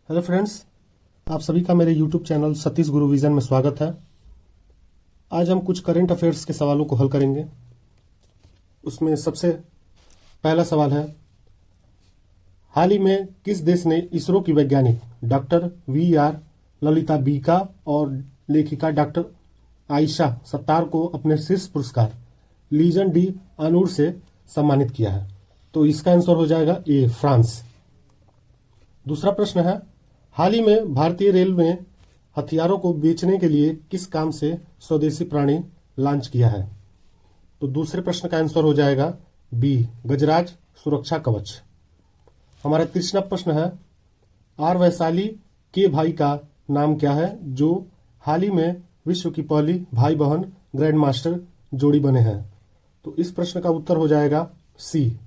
Hello friends, आप सभी का मेरे यूट्यूब चैनल सतीश गुरु विजन में स्वागत है। आज हम कुछ करंट अफेयर्स के सवालों को हल करेंगे। उसमें सबसे पहला सवाल है, हाल ही में किस देश ने इसरो की वैज्ञानिक डॉक्टर VR ललिता बीका और लेखिका डॉक्टर आयशा सत्तार को अपने शीर्ष पुरस्कार लीजन डी ऑनूर से सम्मानित किया है? तो इसका आंसर हो जाएगा ए, फ्रांस। दूसरा प्रश्न है, हाल ही में भारतीय रेल में हथियारों को बेचने के लिए किस काम से स्वदेशी प्राणी लॉन्च किया है? तो दूसरे प्रश्न का आंसर हो जाएगा बी, गजराज सुरक्षा कवच। हमारा तीसरा प्रश्न है, आर वैशाली के भाई का नाम क्या है जो हाल ही में विश्व की पहली भाई बहन ग्रैंड मास्टर जोड़ी बने हैं? तो इस प्रश्न का उत्तर हो जाएगा सी,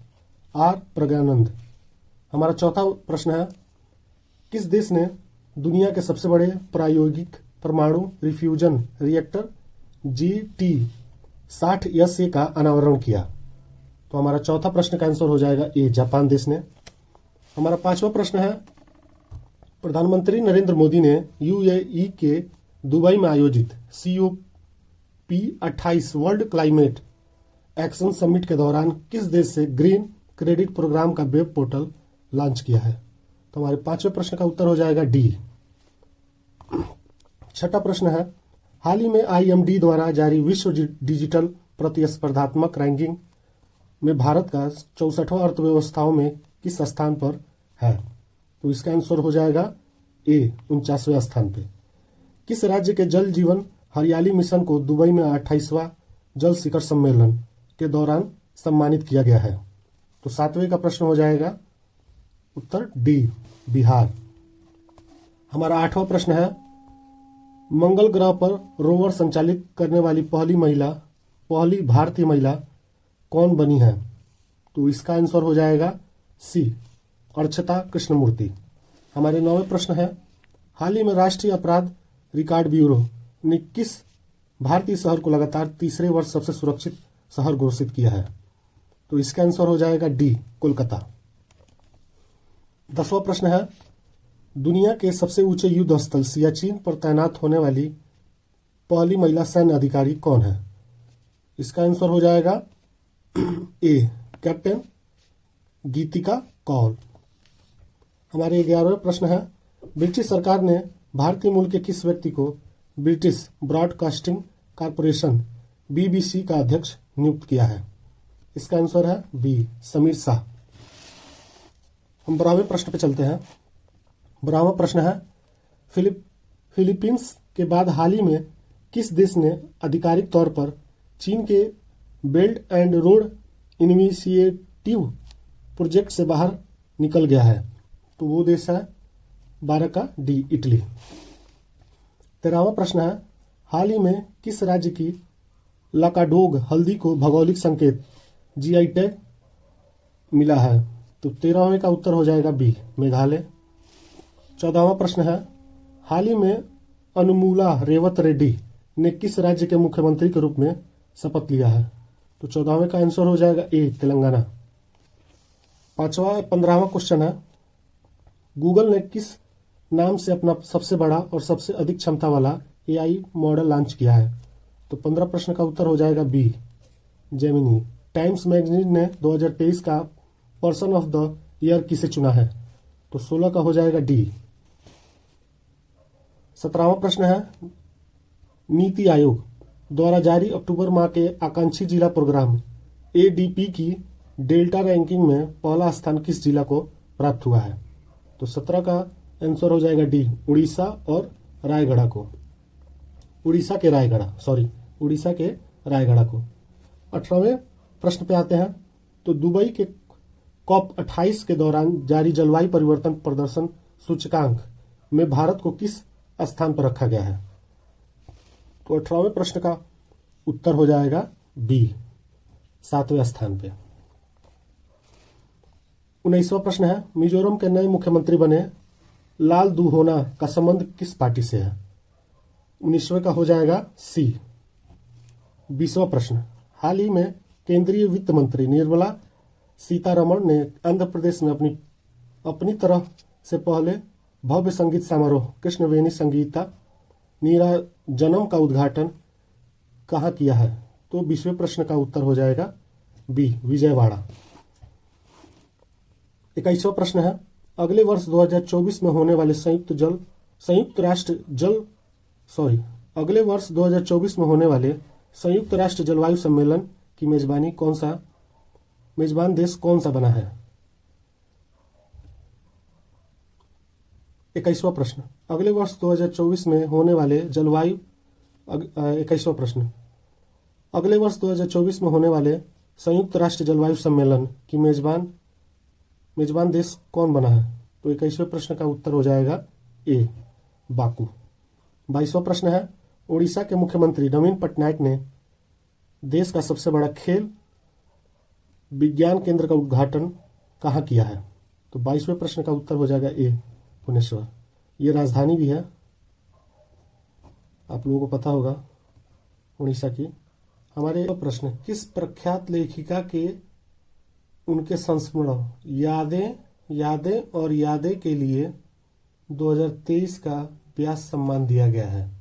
आर प्रज्ञानंद। हमारा चौथा प्रश्न है, किस देश ने दुनिया के सबसे बड़े प्रायोगिक परमाणु रिफ्यूजन रिएक्टर GT-60SA का अनावरण किया? तो हमारा चौथा प्रश्न का आंसर हो जाएगा ए, जापान देश ने। हमारा पांचवा प्रश्न है, प्रधानमंत्री नरेंद्र मोदी ने UAE के दुबई में आयोजित COP28 world climate action summit के दौरान किस देश से ग्रीन क्रेडिट प्रोग्राम का वेब पोर्टल लॉन्च किया है? तो हमारे पांचवें प्रश्न का उत्तर हो जाएगा डी। छठा प्रश्न है, हाल ही में IMD द्वारा जारी विश्व डिजिटल प्रतिस्पर्धात्मक रैंकिंग में भारत का 64वां अर्थव्यवस्थाओं में किस स्थान पर है? तो इसका आंसर हो जाएगा ए, 49वें स्थान पे। किस राज्य के जल जीवन हरियाली मिशन को दुबई में 28वां जल शिखर सम्मेलन के दौरान सम्मानित किया गया है? तो सातवें का प्रश्न हो जाएगा उत्तर डी, बिहार। हमारा आठवां प्रश्न है, मंगल ग्रह पर रोवर संचालित करने वाली पहली भारतीय महिला कौन बनी है? तो इसका आंसर हो जाएगा सी, अर्चिता कृष्णमूर्ति। हमारे 9वें प्रश्न है, हाल ही में राष्ट्रीय अपराध रिकॉर्ड ब्यूरो ने किस भारतीय शहर को लगातार तीसरे वर्ष सबसे सुरक्षित शहर घोषित किया है? तो इसका आंसर हो जाएगा डी, कोलकाता। 10वां प्रश्न है, दुनिया के सबसे ऊंचे युद्ध स्थल सियाचिन पर तैनात होने वाली पहली महिला सैन्य अधिकारी कौन है? इसका आंसर हो जाएगा ए, कैप्टन गीतिका कौल। हमारे 11वें प्रश्न है, ब्रिटिश सरकार ने भारतीय मूल के किस व्यक्ति को ब्रिटिश ब्रॉडकास्टिंग कॉर्पोरेशन BBC का अध्यक्ष नियुक्त किया है? इसका आंसर है बी, समीर शाह। हम 12वें प्रश्न पे चलते हैं। 12वां प्रश्न है, फिलीपींस के बाद हाल ही में किस देश ने आधिकारिक तौर पर चीन के belt and road initiative project से बाहर निकल गया है? तो वो देश है 12 का डी, इटली। 13वां प्रश्न है, हाल ही में किस राज्य की लाकाडोग हल्दी को भौगोलिक संकेत GI टैग मिला है? तो 13वें का उत्तर हो जाएगा बी, मेघालय। 14वां प्रश्न है, हाल ही में अनुमुला रेवत रेड्डी ने किस राज्य के मुख्यमंत्री के रूप में शपथ लिया है? तो 14वें का आंसर हो जाएगा ए, तेलंगाना। 15वां क्वेश्चन है, गूगल ने किस नाम से अपना सबसे बड़ा और सबसे अधिक क्षमता वाला AI मॉडल लॉन्च किया है? तो 15 प्रश्न का उत्तर हो जाएगा बी, जेमिनी। टाइम्स मैगजीन ने 2023 का पर्सन ऑफ द ईयर किसे चुना है? तो 16 का हो जाएगा डी। 17वां प्रश्न है, नीति आयोग द्वारा जारी अक्टूबर माह के आकांक्षी जिला प्रोग्राम ADP की डेल्टा रैंकिंग में पहला स्थान किस जिला को प्राप्त हुआ है? तो 17 का आंसर हो जाएगा डी, उड़ीसा और रायगढ़ को। उड़ीसा के रायगढ़ को। 18वें प्रश्न पे आते हैं, तो दुबई के COP28 के दौरान जारी जलवायु परिवर्तन प्रदर्शन सूचकांक में भारत को किस स्थान पर रखा गया है? तो 18वें प्रश्न का उत्तर हो जाएगा बी, 7वें स्थान पे। 19वां प्रश्न है, मिजोरम के नए मुख्यमंत्री बने लाल दुहोना का संबंध किस पार्टी से है? 19वें का हो जाएगा सी। 20वां प्रश्न, हाल ही में केंद्रीय वित्त मंत्री निर्मला सीतारमण ने आंध्र प्रदेश में अपनी तरह से पहले भव्य संगीत समारोह कृष्णवेणी संगीता नीराजनम का उद्घाटन कहाँ किया है? तो 20वें प्रश्न का उत्तर हो जाएगा बी, विजयवाड़ा। 21वां प्रश्न है, अगले वर्ष 2024 में होने वाले अगले वर्ष 2024 में होने वाले संयुक्त राष्ट्र जलवायु सम्मेलन की मेजबान देश कौन सा बना है? 21वां प्रश्न, अगले वर्ष 2024 में होने वाले 21वां प्रश्न, अगले वर्ष 2024 में होने वाले संयुक्त राष्ट्र जलवायु सम्मेलन की मेजबान देश कौन बना है? तो 21वें प्रश्न का उत्तर हो जाएगा ए, बाकू। 22वां प्रश्न है, उड़ीसा के मुख्यमंत्री नवीन पटनायक ने देश का सबसे बड़ा खेल विज्ञान केंद्र का उद्घाटन कहाँ किया है? तो 22वें प्रश्न का उत्तर हो जाएगा ए, भुवनेश्वर। ये राजधानी भी है, आप लोगों को पता होगा उड़ीसा की। हमारे प्रश्न, किस प्रख्यात लेखिका के उनके संस्मरण यादें और यादें के लिए 2023 का व्यास सम्मान दिया गया है?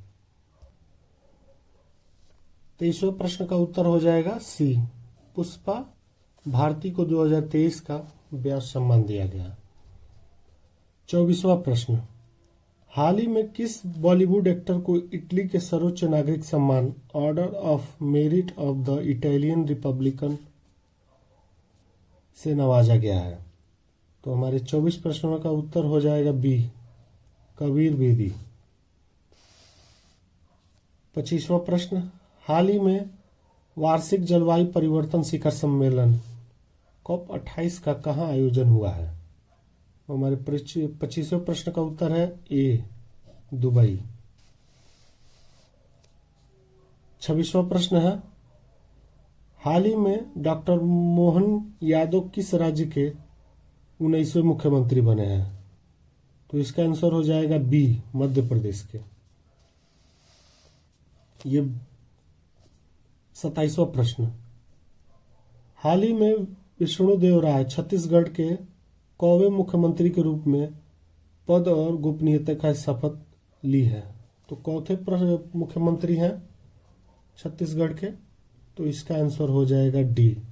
23वें प्रश्न का उत्तर हो जाएगा सी, पुष्पा भारती को 2023 का व्यास सम्मान दिया गया। 24वां प्रश्न, हाल ही में किस बॉलीवुड एक्टर को इटली के सर्वोच्च नागरिक सम्मान order of merit of the Italian Republican से नवाजा गया है? तो हमारे 24 प्रश्नों का उत्तर हो जाएगा बी, कबीर बेदी। 25वां प्रश्न, हाल ही में वार्षिक जलवायु परिवर्तन शिखर सम्मेलन COP28 का कहाँ आयोजन हुआ है? हमारे 25वें प्रश्न का उत्तर है ए, दुबई। 26वां प्रश्न है, हाल ही में डॉक्टर मोहन यादव किस राज्य के 19वें मुख्यमंत्री बने हैं? तो इसका आंसर हो जाएगा बी, मध्य प्रदेश के। ये 27वां प्रश्न, हाल ही में विष्णुदेव राय छत्तीसगढ़ के कौवे मुख्यमंत्री के रूप में पद और गोपनीयता का शपथ ली है? तो कौथे मुख्यमंत्री हैं छत्तीसगढ़ के? तो इसका आंसर हो जाएगा डी,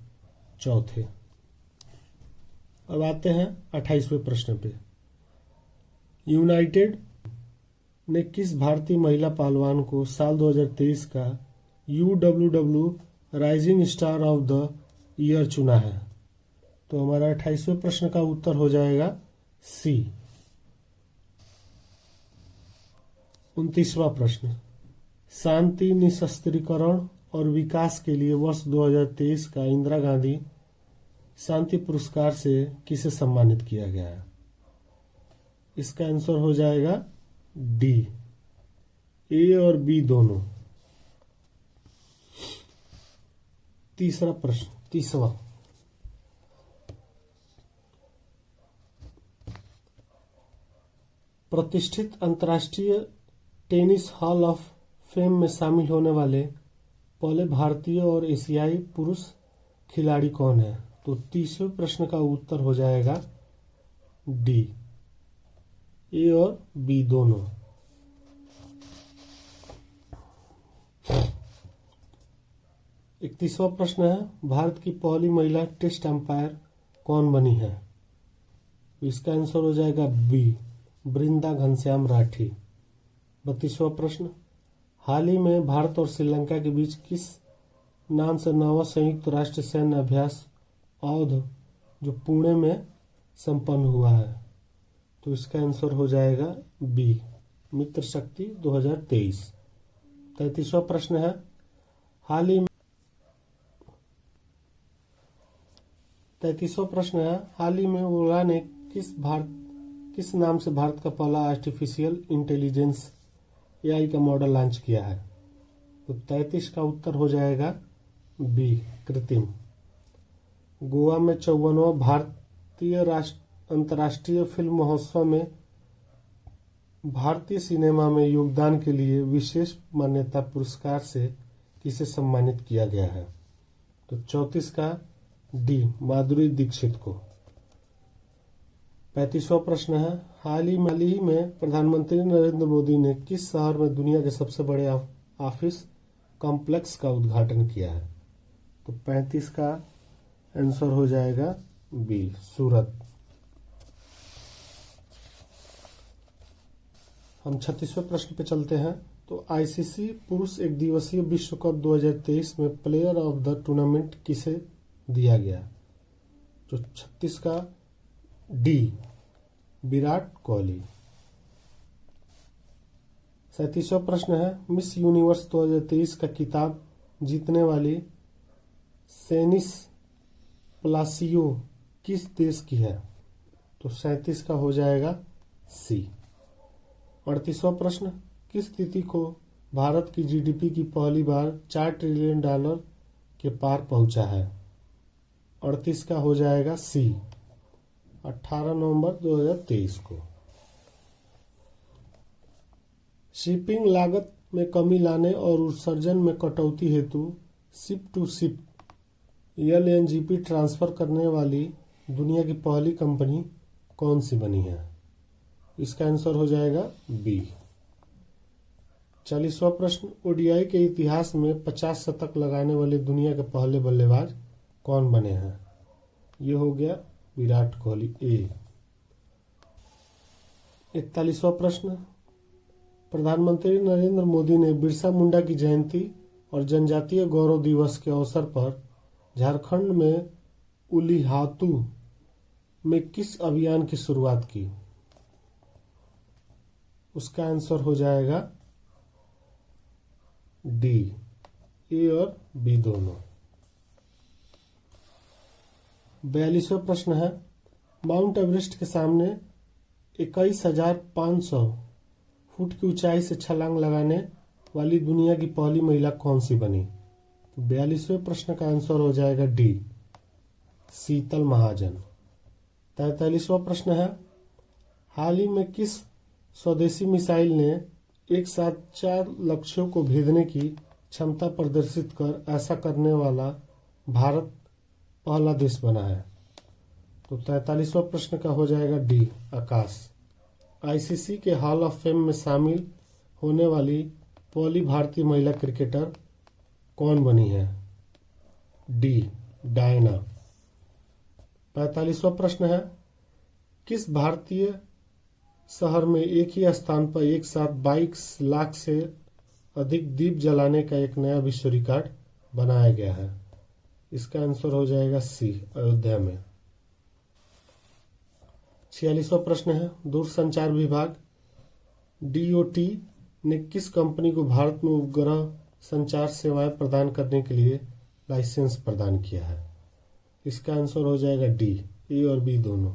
चौथे। अब आते हैं 28वें प्रश्न पे। यूनाइटेड ने किस भारतीय महिला पहलवान को साल 2023 का UWW rising star of the year चुना है? तो हमारा 28वें प्रश्न का उत्तर हो जाएगा सी। 29वां प्रश्न, शांति, निशस्त्रीकरण और विकास के लिए वर्ष 2023 का इंदिरा गांधी शांति पुरस्कार से किसे सम्मानित किया गया है? इसका आंसर हो जाएगा डी, ए और बी दोनों। तीसवा, प्रतिष्ठित अंतर्राष्ट्रीय टेनिस हॉल ऑफ फेम में शामिल होने वाले पहले भारतीय और एशियाई पुरुष खिलाड़ी कौन है? तो 30वें प्रश्न का उत्तर हो जाएगा डी, ए और बी दोनों। 31वां प्रश्न है, भारत की पहली महिला टेस्ट अंपायर कौन बनी है? इसका आंसर हो जाएगा बी, बृंदा घनश्याम राठी। 32वां प्रश्न, हाल ही में भारत और श्रीलंका के बीच किस नाम से 9वां संयुक्त राष्ट्र सैन्य अभ्यास औध जो पुणे में संपन्न हुआ है? तो इसका आंसर हो जाएगा बी, मित्र शक्ति 2023। 33वां प्रश्न है, हाल ही में ओला ने किस नाम से भारत का पहला आर्टिफिशियल इंटेलिजेंस AI का मॉडल लॉन्च किया है? तो 33 का उत्तर हो जाएगा बी, कृत्रिम। गोवा में 54वां भारतीय अंतर्राष्ट्रीय फिल्म महोत्सव में भारतीय सिनेमा में योगदान के लिए विशेष मान्यता पुरस्कार से किसे सम्मानित किया गया है? तो 34 का डी, माधुरी दीक्षित को। 35वां प्रश्न है, हाल ही में प्रधानमंत्री नरेंद्र मोदी ने किस शहर में दुनिया के सबसे बड़े ऑफिस कॉम्प्लेक्स का उद्घाटन किया है? तो 35 का आंसर हो जाएगा बी, सूरत। हम 36वें प्रश्न पे चलते हैं। तो आईसीसी पुरुष एक दिवसीय विश्व कप 2023 में प्लेयर ऑफ द टूर्नामेंट किसे दिया गया? तो 36 का डी, विराट कोहली। 37वां प्रश्न है, मिस यूनिवर्स 2023 का खिताब जीतने वाली सेनिस प्लासियो किस देश की है? तो 37 का हो जाएगा सी। 38वां प्रश्न, किस तिथि को भारत की जीडीपी की पहली बार $4 ट्रिलियन के पार पहुंचा है? 38 का हो जाएगा सी, 18 नवंबर 2023 को। शिपिंग लागत में कमी लाने और उत्सर्जन में कटौती हेतु ship to ship LNG transfer करने वाली दुनिया की पहली कंपनी कौन सी बनी है? इसका आंसर हो जाएगा बी। 40वां प्रश्न, ओडीआई के इतिहास में 50 शतक लगाने वाले दुनिया के पहले बल्लेबाज कौन बने हैं? ये हो गया विराट कोहली, ए। 41वां प्रश्न, प्रधानमंत्री नरेंद्र मोदी ने बिरसा मुंडा की जयंती और जनजातीय गौरव दिवस के अवसर पर झारखंड में उलिहातू में किस अभियान की शुरुआत की? उसका आंसर हो जाएगा डी, ए और बी दोनों। 42वां प्रश्न है, माउंट एवरेस्ट के सामने 21,500 फुट की ऊंचाई से छलांग लगाने वाली दुनिया की पहली महिला कौन सी बनी? तो 42वें प्रश्न का आंसर हो जाएगा डी, शीतल महाजन। 43वां प्रश्न है, हाल ही में किस स्वदेशी मिसाइल ने एक साथ 4 लक्ष्यों को भेदने की क्षमता प्रदर्शित कर ऐसा करने वाला भारत पहला देश बना है? तो 43वां प्रश्न का हो जाएगा डी, आकाश। आईसीसी के हॉल ऑफ फेम में शामिल होने वाली पहली भारतीय महिला क्रिकेटर कौन बनी है? D, Diana. 45वां प्रश्न है, किस भारतीय शहर में एक ही स्थान पर एक साथ 22 लाख से अधिक दीप जलाने का एक नया विश्व रिकॉर्ड बनाया गया है? इसका आंसर हो जाएगा सी, अयोध्या में। 46वां प्रश्न है, दूरसंचार विभाग डीओटी ने किस कंपनी को भारत में उपग्रह संचार सेवाएं प्रदान करने के लिए लाइसेंस प्रदान किया है? इसका आंसर हो जाएगा डी, ए और बी दोनों।